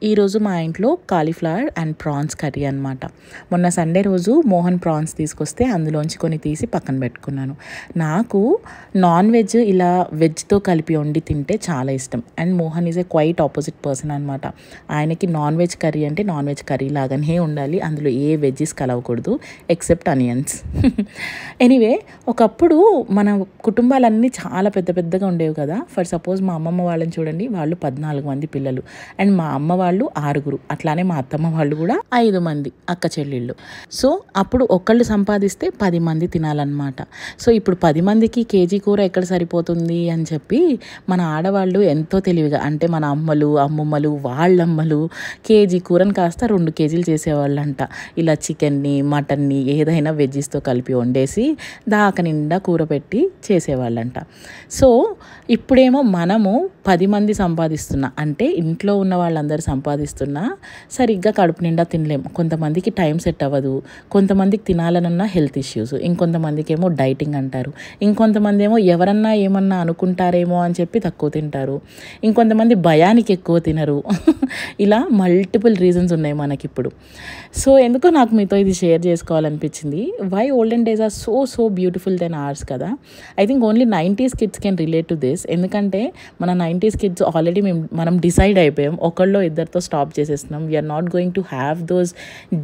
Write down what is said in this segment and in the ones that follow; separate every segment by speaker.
Speaker 1: ఈరోజు మా ఇంట్లో కాలీఫ్లవర్ అండ్ ప్రాన్స్ కర్రీ అనమాట. మొన్న సండే రోజు మోహన్ ప్రాన్స్ తీసుకొస్తే అందులోంచి కొన్ని తీసి పక్కన పెట్టుకున్నాను. నాకు నాన్ వెజ్ ఇలా వెజ్తో కలిపి వండి తింటే చాలా ఇష్టం. And Mohan is a quite opposite person అనమాట. ఆయనకి నాన్ వెజ్ కర్రీ అంటే నాన్ వెజ్ కర్రీ లాగానే ఉండాలి, అందులో ఏ వెజ్జెస్ కలవకూడదు ఎక్సెప్ట్ అనియన్స్. ఎనీవే, ఒకప్పుడు మన కుటుంబాలన్నీ చాలా పెద్ద పెద్దగా ఉండేవి కదా. ఫర్ సపోజ్ మా అమ్మమ్మ వాళ్ళని చూడండి, వాళ్ళు 14 మంది పిల్లలు అండ్ మా అమ్మ వాళ్ళు 6, అట్లానే మా అత్తమ్మ వాళ్ళు కూడా 5 మంది అక్క చెల్లెళ్ళు. సో అప్పుడు ఒకళ్ళు సంపాదిస్తే 10 మంది తినాలన్నమాట. సో ఇప్పుడు 10 మందికి కేజీ కూర ఎక్కడ సరిపోతుంది అని చెప్పి మన ఆడవాళ్ళు ఎంతో తెలివిగా, అంటే మన అమ్మలు అమ్మమ్మలు వాళ్ళమ్మలు కేజీ కూరని కాస్త 2 కేజీలు చేసేవాళ్ళంట. ఇలా చికెన్ని మటన్ని ఏదైనా వెజ్జెస్తో కలిపి వండేసి దాక నిండా కూర పెట్టి చేసేవాళ్ళంట. సో ఇప్పుడేమో మనము 10 మంది సంపాదిస్తున్నా, అంటే ఇంట్లో ఉన్న వాళ్ళందరూ సంపాదిస్తున్నా సరిగ్గా కడుపు నిండా తినలేము. కొంతమందికి టైం సెట్ అవ్వదు, కొంతమందికి తినాలనున్న హెల్త్ ఇష్యూస్, ఇంకొంతమందికి ఏమో డైటింగ్ అంటారు, ఇంకొంతమంది ఏమో ఎవరన్నా ఏమన్నా అనుకుంటారేమో అని చెప్పి తక్కువ తింటారు, ఇంకొంతమంది భయానికి ఎక్కువ తినరు. ఇలా మల్టిపుల్ రీజన్స్ ఉన్నాయి మనకిప్పుడు. సో ఎందుకో నాకు మీతో ఇది షేర్ చేసుకోవాలనిపించింది. Why olden days are so beautiful than ours కదా. I think only 90s kids can relate to this. ఎందుకంటే మన 90s కిడ్స్ ఆల్రెడీ మనం డిసైడ్ అయిపోయాం, ఒకళ్ళో ఇద్దరితో స్టాప్ చేసేస్తున్నాం. We're not going to have those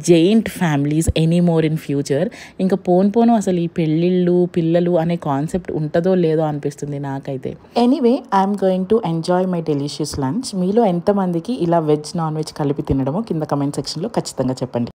Speaker 1: giant families any more in future. ఇంకా పోను అసలు ఈ పెళ్ళిళ్ళు పిల్లలు అనే కాన్సెప్ట్ ఉంటుందో లేదో అనిపిస్తుంది నాకైతే. Anyway, I'm going to enjoy my delicious lunch. మీలో ఎంతమందికి ఇలా వెజ్ నాన్ వెజ్ కలిపి తినడమో కింద కమెంట్ సెక్షన్లో ఖచ్చితంగా చెప్పండి.